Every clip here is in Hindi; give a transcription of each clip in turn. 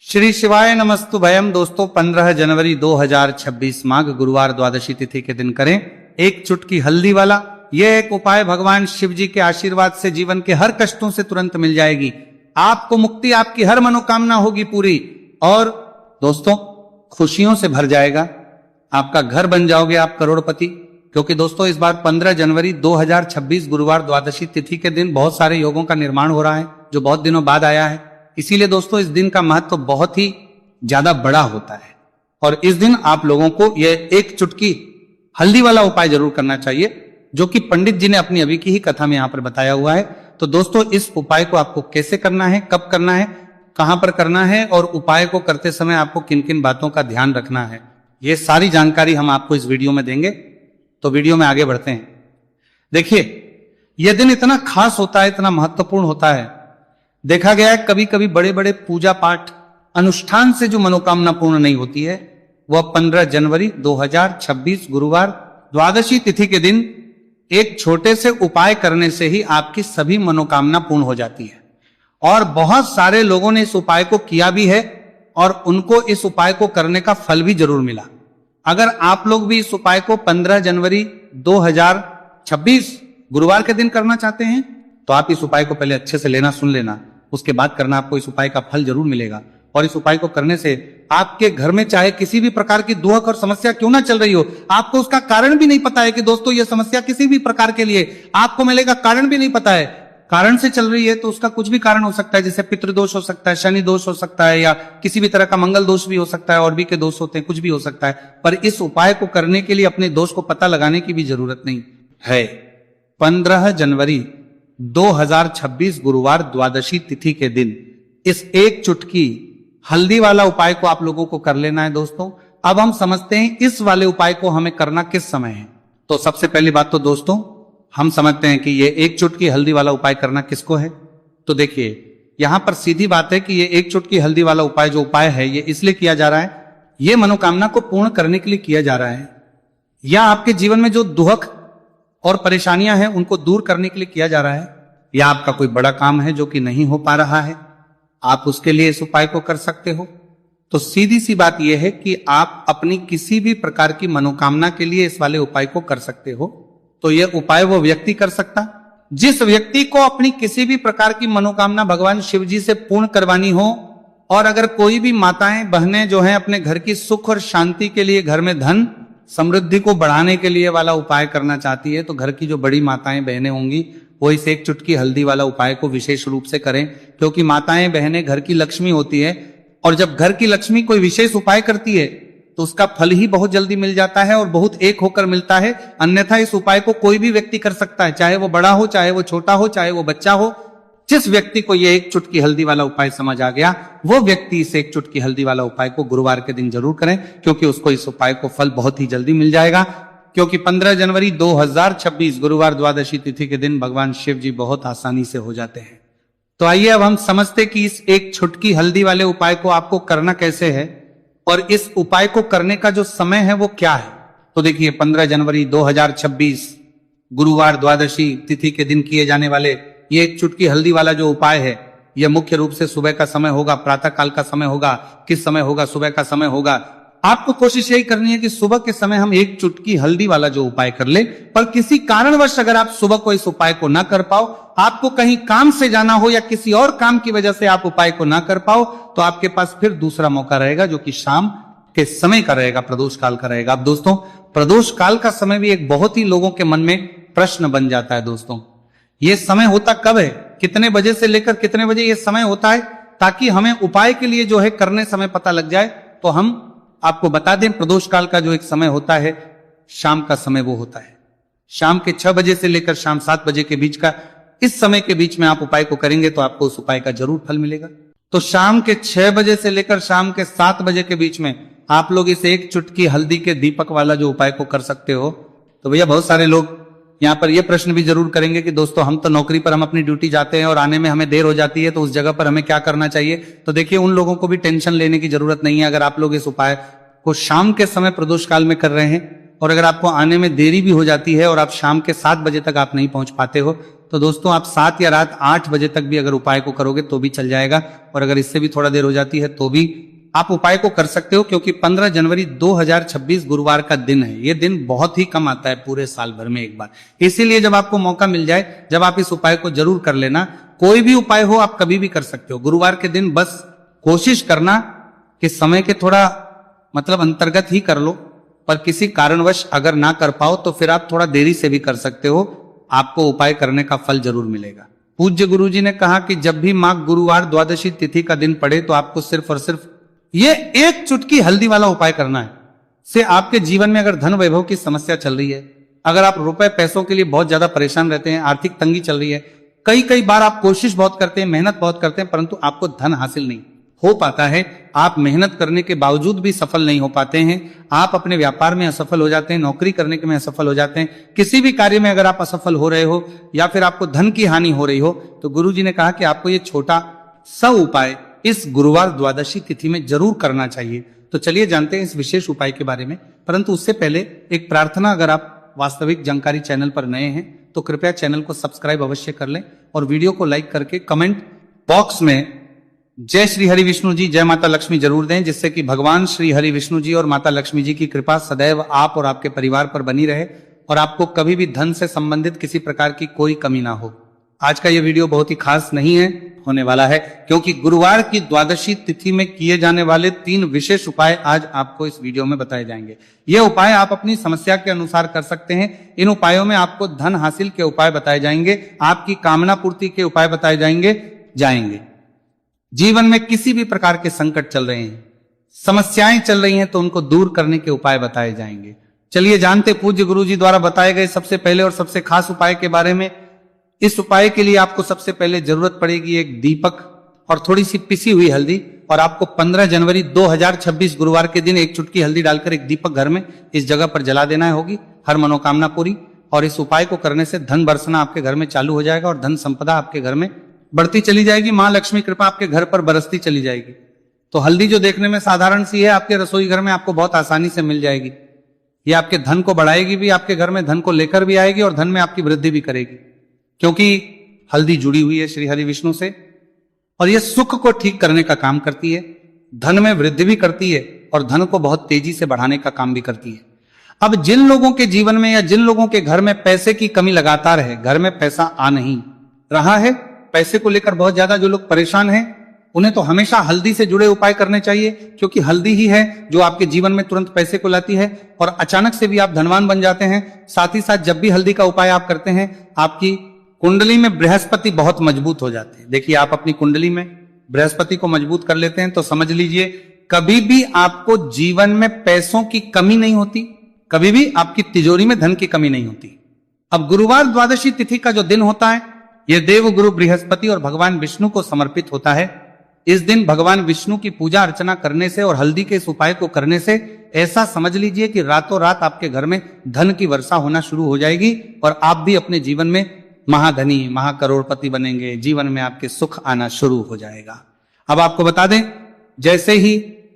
श्री शिवाय नमस्तु भयम। दोस्तों 15 जनवरी 2026 माघ गुरुवार द्वादशी तिथि के दिन करें एक चुटकी हल्दी वाला। यह एक उपाय भगवान शिव जी के आशीर्वाद से जीवन के हर कष्टों से तुरंत मिल जाएगी। आपको मुक्ति, आपकी हर मनोकामना होगी पूरी और दोस्तों खुशियों से भर जाएगा। आपका घर बन जाओगे आप करोड़पति। क्योंकि दोस्तों इस बार 15 जनवरी 2026 गुरुवार द्वादशी तिथि के दिन बहुत सारे योगों का निर्माण हो रहा है जो बहुत दिनों बाद आया है। इसीलिए दोस्तों इस दिन का महत्व तो बहुत ही ज्यादा बड़ा होता है और इस दिन आप लोगों को यह एक चुटकी हल्दी वाला उपाय जरूर करना चाहिए जो कि पंडित जी ने अपनी अभी की ही कथा में यहां पर बताया हुआ है। तो दोस्तों इस उपाय को आपको कैसे करना है, कब करना है, कहां पर करना है और उपाय को करते समय आपको किन किन बातों का ध्यान रखना है, ये सारी जानकारी हम आपको इस वीडियो में देंगे। तो वीडियो में आगे बढ़ते हैं। देखिए यह दिन इतना खास होता है, इतना महत्वपूर्ण होता है। देखा गया है कभी कभी बड़े बड़े पूजा पाठ अनुष्ठान से जो मनोकामना पूर्ण नहीं होती है वह 15 जनवरी 2026 गुरुवार द्वादशी तिथि के दिन एक छोटे से उपाय करने से ही आपकी सभी मनोकामना पूर्ण हो जाती है। और बहुत सारे लोगों ने इस उपाय को किया भी है और उनको इस उपाय को करने का फल भी जरूर मिला। अगर आप लोग भी इस उपाय को 15 जनवरी 2026 गुरुवार के दिन करना चाहते हैं तो आप इस उपाय को पहले अच्छे से लेना, सुन लेना, उसके बाद करना। आपको इस उपाय का फल जरूर मिलेगा और इस उपाय को करने से आपके घर में चाहे किसी भी प्रकार की दुख और समस्या क्यों ना चल रही हो, आपको उसका कारण भी नहीं पता है कि दोस्तों यह समस्या किसी भी प्रकार के लिए आपको मिलेगा, कारण भी नहीं पता है, कारण से चल रही है तो उसका कुछ भी कारण हो सकता है। जैसे पितृदोष हो सकता है, शनि दोष हो सकता है या किसी भी तरह का मंगल दोष भी हो सकता है और भी के दोष होते हैं, कुछ भी हो सकता है। पर इस उपाय को करने के लिए अपने दोष को पता लगाने की भी जरूरत नहीं है। 15 जनवरी 2026 गुरुवार द्वादशी तिथि के दिन इस एक चुटकी हल्दी वाला उपाय को आप लोगों को कर लेना है। दोस्तों अब हम समझते हैं इस वाले उपाय को हमें करना किस समय है। तो सबसे पहली बात तो दोस्तों हम समझते हैं कि ये एक चुटकी हल्दी वाला उपाय करना किसको है। तो देखिए यहां पर सीधी बात है कि ये एक चुटकी हल्दी वाला उपाय जो उपाय है ये इसलिए किया जा रहा है, ये मनोकामना को पूर्ण करने के लिए किया जा रहा है या आपके जीवन में जो दुख और परेशानियां हैं उनको दूर करने के लिए किया जा रहा है, या आपका कोई बड़ा काम है जो कि नहीं हो पा रहा है, आप उसके लिए इस उपाय को कर सकते हो। तो सीधी सी बात यह है कि आप अपनी किसी भी प्रकार की मनोकामना के लिए इस वाले उपाय को कर सकते हो। तो यह उपाय वो व्यक्ति कर सकता जिस व्यक्ति को अपनी किसी भी प्रकार की मनोकामना भगवान शिव जी से पूर्ण करवानी हो। और अगर कोई भी माताएं बहनें जो हैं अपने घर की सुख और शांति के लिए, घर में धन समृद्धि को बढ़ाने के लिए वाला उपाय करना चाहती है तो घर की जो बड़ी माताएं बहनें होंगी वो इस एक चुटकी हल्दी वाला उपाय को विशेष रूप से करें। क्योंकि माताएं बहनें घर की लक्ष्मी होती है और जब घर की लक्ष्मी कोई विशेष उपाय करती है तो उसका फल ही बहुत जल्दी मिल जाता है और बहुत एक होकर मिलता है। अन्यथा इस उपाय को कोई भी व्यक्ति कर सकता है, चाहे वो बड़ा हो, चाहे वो छोटा हो, चाहे वो बच्चा हो। जिस व्यक्ति को ये एक चुटकी हल्दी वाला उपाय समझ आ गया वो व्यक्ति इस एक चुटकी हल्दी वाला उपाय को गुरुवार के दिन जरूर करें, क्योंकि उसको इस उपाय को फल बहुत ही जल्दी मिल जाएगा। क्योंकि 15 जनवरी 2026 गुरुवार द्वादशी तिथि के दिन भगवान शिव जी बहुत आसानी से हो जाते हैं। तो आइए अब हम समझते कि इस एक चुटकी हल्दी वाले उपाय को आपको करना कैसे है और इस उपाय को करने का जो समय है वो क्या है। तो देखिए 15 जनवरी 2026 गुरुवार द्वादशी तिथि के दिन किए जाने वाले ये एक चुटकी हल्दी वाला जो उपाय है यह मुख्य रूप से सुबह का समय होगा, प्रातः काल का समय होगा। किस समय होगा? सुबह का समय होगा। आपको कोशिश यही करनी है कि सुबह के समय हम एक चुटकी हल्दी वाला जो उपाय कर ले। पर किसी कारणवश अगर आप सुबह को इस उपाय को ना कर पाओ, आपको कहीं काम से जाना हो या किसी और काम की वजह से आप उपाय को ना कर पाओ, तो आपके पास फिर दूसरा मौका रहेगा जो कि शाम के समय का रहेगा, प्रदोष काल का रहेगा। अब दोस्तों प्रदोष काल का समय भी एक बहुत ही लोगों के मन में प्रश्न बन जाता है। दोस्तों ये समय होता कब है, कितने बजे से लेकर कितने बजे ये समय होता है, ताकि हमें उपाय के लिए जो है करने समय पता लग जाए। तो हम आपको बता दें प्रदोष काल का जो एक समय होता है शाम का समय वो होता है शाम के 6 बजे से लेकर शाम 7 बजे के बीच का। इस समय के बीच में आप उपाय को करेंगे तो आपको उस उपाय का जरूर फल मिलेगा। तो शाम के 6 बजे से लेकर शाम के 7 बजे के बीच में आप लोग इस एक चुटकी हल्दी के दीपक वाला जो उपाय को कर सकते हो। तो भैया बहुत सारे लोग यहाँ पर यह प्रश्न भी जरूर करेंगे कि दोस्तों हम तो नौकरी पर हम अपनी ड्यूटी जाते हैं और आने में हमें देर हो जाती है, तो उस जगह पर हमें क्या करना चाहिए। तो देखिए उन लोगों को भी टेंशन लेने की जरूरत नहीं है। अगर आप लोग इस उपाय को शाम के समय प्रदोष काल में कर रहे हैं और अगर आपको आने में देरी भी हो जाती है और आप शाम के 7 बजे तक आप नहीं पहुंच पाते हो, तो दोस्तों आप 7 या रात 8 बजे तक भी अगर उपाय को करोगे तो भी चल जाएगा, और अगर इससे भी थोड़ा देर हो जाती है तो भी आप उपाय को कर सकते हो, क्योंकि 15 जनवरी 2026 गुरुवार का दिन है। ये दिन बहुत ही कम आता है पूरे साल भर में एक बार, इसीलिए जब आपको मौका मिल जाए, जब आप इस उपाय को जरूर कर लेना। कोई भी उपाय हो आप कभी भी कर सकते हो गुरुवार के दिन, बस कोशिश करना कि समय के थोड़ा मतलब अंतर्गत ही कर लो, पर किसी कारणवश अगर ना कर पाओ तो फिर आप थोड़ा देरी से भी कर सकते हो, आपको उपाय करने का फल जरूर मिलेगा। पूज्य गुरुजी ने कहा कि जब भी माघ गुरुवार द्वादशी तिथि का दिन पड़े तो आपको सिर्फ और सिर्फ ये एक चुटकी हल्दी वाला उपाय करना है। से आपके जीवन में अगर धन वैभव की समस्या चल रही है, अगर आप रुपए पैसों के लिए बहुत ज्यादा परेशान रहते हैं, आर्थिक तंगी चल रही है, कई बार आप कोशिश बहुत करते हैं, मेहनत बहुत करते हैं, परंतु आपको धन हासिल नहीं हो पाता है, आप मेहनत करने के बावजूद भी सफल नहीं हो पाते हैं, आप अपने व्यापार में असफल हो जाते हैं, नौकरी करने के में असफल हो जाते हैं, किसी भी कार्य में अगर आप असफल हो रहे हो या फिर आपको धन की हानि हो रही हो, तो गुरुजी ने कहा कि आपको ये छोटा सा उपाय इस गुरुवार द्वादशी तिथि में जरूर करना चाहिए। तो चलिए जानते हैं इस विशेष उपाय के बारे में, परंतु उससे पहले एक प्रार्थना, अगर आप वास्तविक जानकारी चैनल पर नए हैं तो कृपया चैनल को सब्सक्राइब अवश्य कर लें और वीडियो को लाइक करके कमेंट बॉक्स में जय श्री हरि विष्णु जी, जय माता लक्ष्मी जरूर दें, जिससे कि भगवान श्री हरि विष्णु जी और माता लक्ष्मी जी की कृपा सदैव आप और आपके परिवार पर बनी रहे और आपको कभी भी धन से संबंधित किसी प्रकार की कोई कमी ना हो। आज का यह वीडियो बहुत ही खास नहीं है होने वाला है, क्योंकि गुरुवार की द्वादशी तिथि में किए जाने वाले 3 विशेष उपाय आज आपको इस वीडियो में बताए जाएंगे। ये उपाय आप अपनी समस्या के अनुसार कर सकते हैं। इन उपायों में आपको धन हासिल के उपाय बताए जाएंगे, आपकी कामना पूर्ति के उपाय बताए जाएंगे। जीवन में किसी भी प्रकार के संकट चल रहे हैं, समस्याएं चल रही हैं, तो उनको दूर करने के उपाय बताए जाएंगे। चलिए जानते पूज्य गुरु जी द्वारा बताए गए सबसे पहले और सबसे खास उपाय के बारे में। इस उपाय के लिए आपको सबसे पहले जरूरत पड़ेगी एक दीपक और थोड़ी सी पिसी हुई हल्दी, और आपको 15 जनवरी 2026 गुरुवार के दिन एक चुटकी हल्दी डालकर एक दीपक घर में इस जगह पर जला देना होगी। हर मनोकामना पूरी। और इस उपाय को करने से धन बरसना आपके घर में चालू हो जाएगा और धन संपदा आपके घर में बढ़ती चली जाएगी, मां लक्ष्मी कृपा आपके घर पर बरसती चली जाएगी। तो हल्दी जो देखने में साधारण सी है, आपके रसोई घर में आपको बहुत आसानी से मिल जाएगी। ये आपके धन को बढ़ाएगी भी, आपके घर में धन को लेकर भी आएगी और धन में आपकी वृद्धि भी करेगी, क्योंकि हल्दी जुड़ी हुई है श्री हरि विष्णु से, और यह सुख को ठीक करने का काम करती है, धन में वृद्धि भी करती है और धन को बहुत तेजी से बढ़ाने का काम भी करती है। अब जिन लोगों के जीवन में या जिन लोगों के घर में पैसे की कमी लगातार है, घर में पैसा आ नहीं रहा है, पैसे को लेकर बहुत ज्यादा जो लोग परेशान हैं, उन्हें तो हमेशा हल्दी से जुड़े उपाय करने चाहिए, क्योंकि हल्दी ही है जो आपके जीवन में तुरंत पैसे को लाती है और अचानक से भी आप धनवान बन जाते हैं। साथ ही साथ जब भी हल्दी का उपाय आप करते हैं, आपकी कुंडली में बृहस्पति बहुत मजबूत हो जाते हैं। देखिए, आप अपनी कुंडली में बृहस्पति को मजबूत कर लेते हैं तो समझ लीजिए कभी भी आपको जीवन में पैसों की कमी नहीं होती, कभी भी आपकी तिजोरी में धन की कमी नहीं होती। अब गुरुवार द्वादशी तिथि का जो दिन होता है, यह देव गुरु बृहस्पति और भगवान विष्णु को समर्पित होता है। इस दिन भगवान विष्णु की पूजा अर्चना करने से और हल्दी के इस उपाय को करने से ऐसा समझ लीजिए कि रातों रात आपके घर में धन की वर्षा होना शुरू हो जाएगी और आप भी अपने जीवन में महाधनी, महाकरोड़पति बनेंगे, जीवन में आपके सुख आना शुरू हो जाएगा। अब आपको बता दें, जैसे ही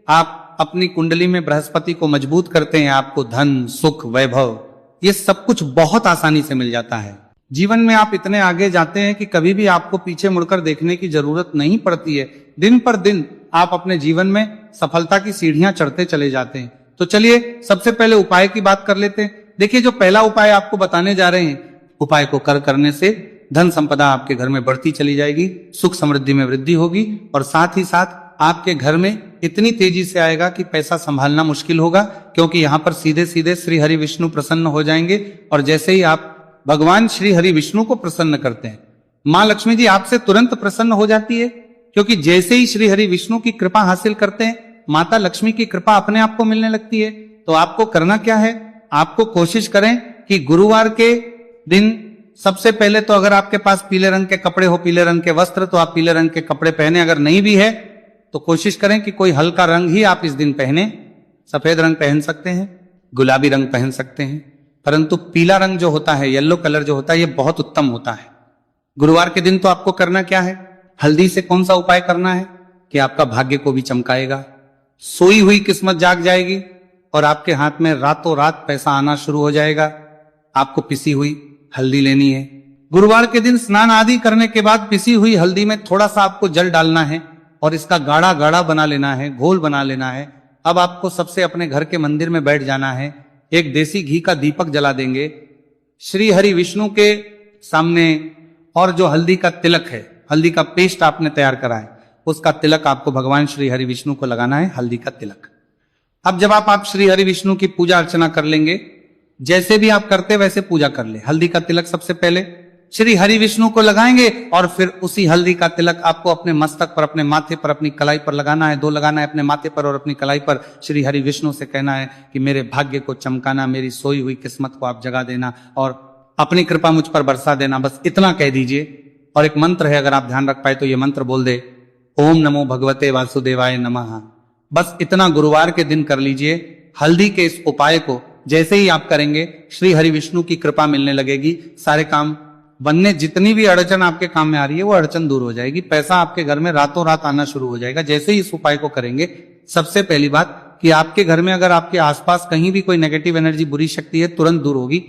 आप अपनी कुंडली में बृहस्पति को मजबूत करते हैं, आपको धन, सुख, वैभव, ये सब कुछ बहुत आसानी से मिल जाता है। जीवन में आप इतने आगे जाते हैं कि कभी भी आपको पीछे मुड़कर देखने की जरूरत नहीं पड़ती है। दिन पर दिन आप अपने जीवन में सफलता की सीढ़ियां चढ़ते चले जाते हैं। तो चलिए सबसे पहले उपाय की बात कर लेते हैं। देखिए, जो पहला उपाय आपको बताने जा रहे हैं, उपाय को करने से धन संपदा आपके घर में बढ़ती चली जाएगी, सुख समृद्धि में वृद्धि होगी और साथ ही साथ आपके घर में इतनी तेजी से आएगा कि पैसा संभालना मुश्किल होगा, क्योंकि यहाँ पर सीधे सीधे श्री हरि विष्णु प्रसन्न हो जाएंगे। और जैसे ही आप भगवान श्री हरि विष्णु को प्रसन्न करते हैं, मां लक्ष्मी जी आपसे तुरंत प्रसन्न हो जाती है, क्योंकि जैसे ही श्री हरि विष्णु की कृपा हासिल करते हैं, माता लक्ष्मी की कृपा अपने आप को मिलने लगती है। तो आपको करना क्या है, आपको कोशिश करें कि गुरुवार के दिन सबसे पहले तो अगर आपके पास पीले रंग के कपड़े हो, पीले रंग के वस्त्र, तो आप पीले रंग के कपड़े पहने। अगर नहीं भी है तो कोशिश करें कि कोई हल्का रंग ही आप इस दिन पहने। सफेद रंग पहन सकते हैं, गुलाबी रंग पहन सकते हैं, परंतु पीला रंग जो होता है, येलो कलर जो होता है, ये बहुत उत्तम होता है। गुरुवार के दिन तो आपको करना क्या है, हल्दी से कौन सा उपाय करना है कि आपका भाग्य को भी चमकाएगा, सोई हुई किस्मत जाग जाएगी और आपके हाथ में रातों रात पैसा आना शुरू हो जाएगा। आपको पिसी हुई हल्दी लेनी है, गुरुवार के दिन स्नान आदि करने के बाद पिसी हुई हल्दी में थोड़ा सा आपको जल डालना है और इसका गाढ़ा गाढ़ा बना लेना है, घोल बना लेना है। अब आपको सबसे अपने घर के मंदिर में बैठ जाना है, एक देसी घी का दीपक जला देंगे, श्री हरि विष्णु के सामने, और जो हल्दी का तिलक है, हल्दी का पेस्ट आपने तैयार करा है, उसका तिलक आपको भगवान श्री हरि विष्णु को लगाना है, हल्दी का तिलक। अब जब आप श्री हरि विष्णु की पूजा अर्चना कर लेंगे, जैसे भी आप करते वैसे पूजा कर ले। हल्दी का तिलक सबसे पहले श्री हरि विष्णु को लगाएंगे और फिर उसी हल्दी का तिलक आपको अपने मस्तक पर, अपने माथे पर, अपनी कलाई पर लगाना है। 2 लगाना है अपने माथे पर और अपनी कलाई पर। श्री हरि विष्णु से कहना है कि मेरे भाग्य को चमकाना, मेरी सोई हुई किस्मत को आप जगा देना और अपनी कृपा मुझ पर बरसा देना। बस इतना कह दीजिए। और एक मंत्र है, अगर आप ध्यान रख पाए तो ये मंत्र बोल दे, ओम नमो भगवते वासुदेवाय नमः। बस इतना गुरुवार के दिन कर लीजिए। हल्दी के इस उपाय को जैसे ही आप करेंगे, श्री हरि विष्णु की कृपा मिलने लगेगी, सारे काम बनने, जितनी भी अड़चन आपके काम में आ रही है वो अड़चन दूर हो जाएगी, पैसा आपके घर में रातों रात आना शुरू हो जाएगा जैसे ही इस उपाय को करेंगे। सबसे पहली बात कि आपके घर में अगर आपके आसपास कहीं भी कोई नेगेटिव एनर्जी, बुरी शक्ति है, तुरंत दूर होगी।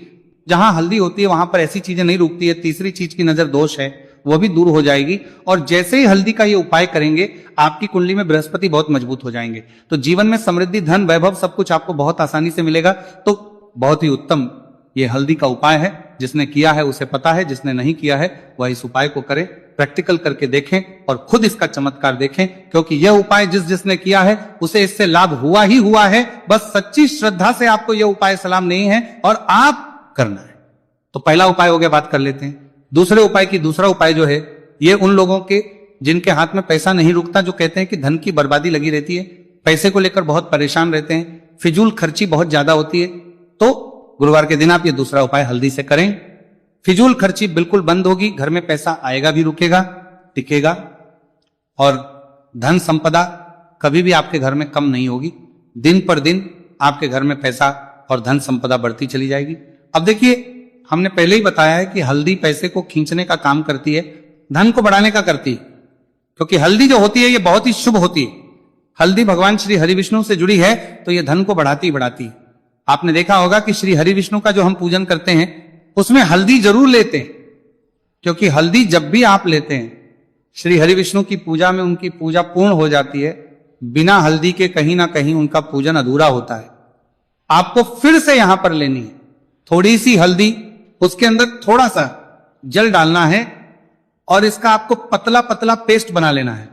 जहां हल्दी होती है वहां पर ऐसी चीजें नहीं रुकती है। तीसरी चीज की नजर दोष है, वो भी दूर हो जाएगी। और जैसे ही हल्दी का ये उपाय करेंगे, आपकी कुंडली में बृहस्पति बहुत मजबूत हो जाएंगे, तो जीवन में समृद्धि, धन, वैभव सब कुछ आपको बहुत आसानी से मिलेगा। तो बहुत ही उत्तम ये हल्दी का उपाय है। जिसने किया है उसे पता है, जिसने नहीं किया है वह इस उपाय को करे, प्रैक्टिकल करके देखें और खुद इसका चमत्कार देखें, क्योंकि यह उपाय जिसने किया है उसे इससे लाभ हुआ ही हुआ है। बस सच्ची श्रद्धा से आपको यह उपाय सलाम नहीं है और आप करना है। तो पहला उपाय हो गया, बात कर लेते हैं दूसरे उपाय की। दूसरा उपाय जो है ये उन लोगों के जिनके हाथ में पैसा नहीं रुकता, जो कहते हैं कि धन की बर्बादी लगी रहती है, पैसे को लेकर बहुत परेशान रहते हैं, फिजूल खर्ची बहुत ज्यादा होती है, तो गुरुवार के दिन आप ये दूसरा उपाय हल्दी से करें। फिजूल खर्ची बिल्कुल बंद होगी, घर में पैसा आएगा भी, रुकेगा, टिकेगा, और धन संपदा कभी भी आपके घर में कम नहीं होगी। दिन पर दिन आपके घर में पैसा और धन संपदा बढ़ती चली जाएगी। अब देखिए, हमने पहले ही बताया है कि हल्दी पैसे को खींचने का काम करती है, धन को बढ़ाने का करती है, क्योंकि हल्दी जो होती है ये बहुत ही शुभ होती है। हल्दी भगवान श्री हरि विष्णु से जुड़ी है तो ये धन को बढ़ाती ही बढ़ाती है। आपने देखा होगा कि श्री हरि विष्णु का जो हम पूजन करते हैं उसमें हल्दी जरूर लेते हैं, क्योंकि हल्दी जब भी आप लेते हैं श्री हरि विष्णु की पूजा में उनकी पूजा पूर्ण हो जाती है। बिना हल्दी के कहीं ना कहीं उनका पूजन अधूरा होता है। आपको फिर से यहां पर लेनी है थोड़ी सी हल्दी, उसके अंदर थोड़ा सा जल डालना है और इसका आपको पतला पतला पेस्ट बना लेना है।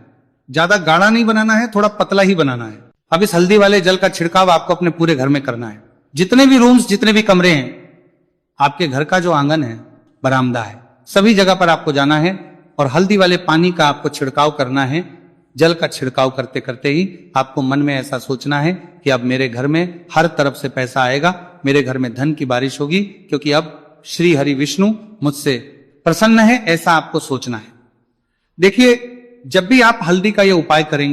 ज्यादा गाढ़ा नहीं बनाना है, थोड़ा पतला ही बनाना है। अब इस हल्दी वाले जल का छिड़काव आपको अपने पूरे घर में करना है। जितने भी रूम्स, जितने भी कमरे हैं, आपके घर का जो आंगन है, बरामदा है, सभी जगह पर आपको जाना है और हल्दी वाले पानी का आपको छिड़काव करना है। जल का छिड़काव करते करते ही आपको मन में ऐसा सोचना है कि अब मेरे घर में हर तरफ से पैसा आएगा, मेरे घर में धन की बारिश होगी, क्योंकि अब श्री हरि विष्णु मुझसे प्रसन्न है, ऐसा आपको सोचना है। देखिए, जब भी आप हल्दी का ये उपाय करेंगे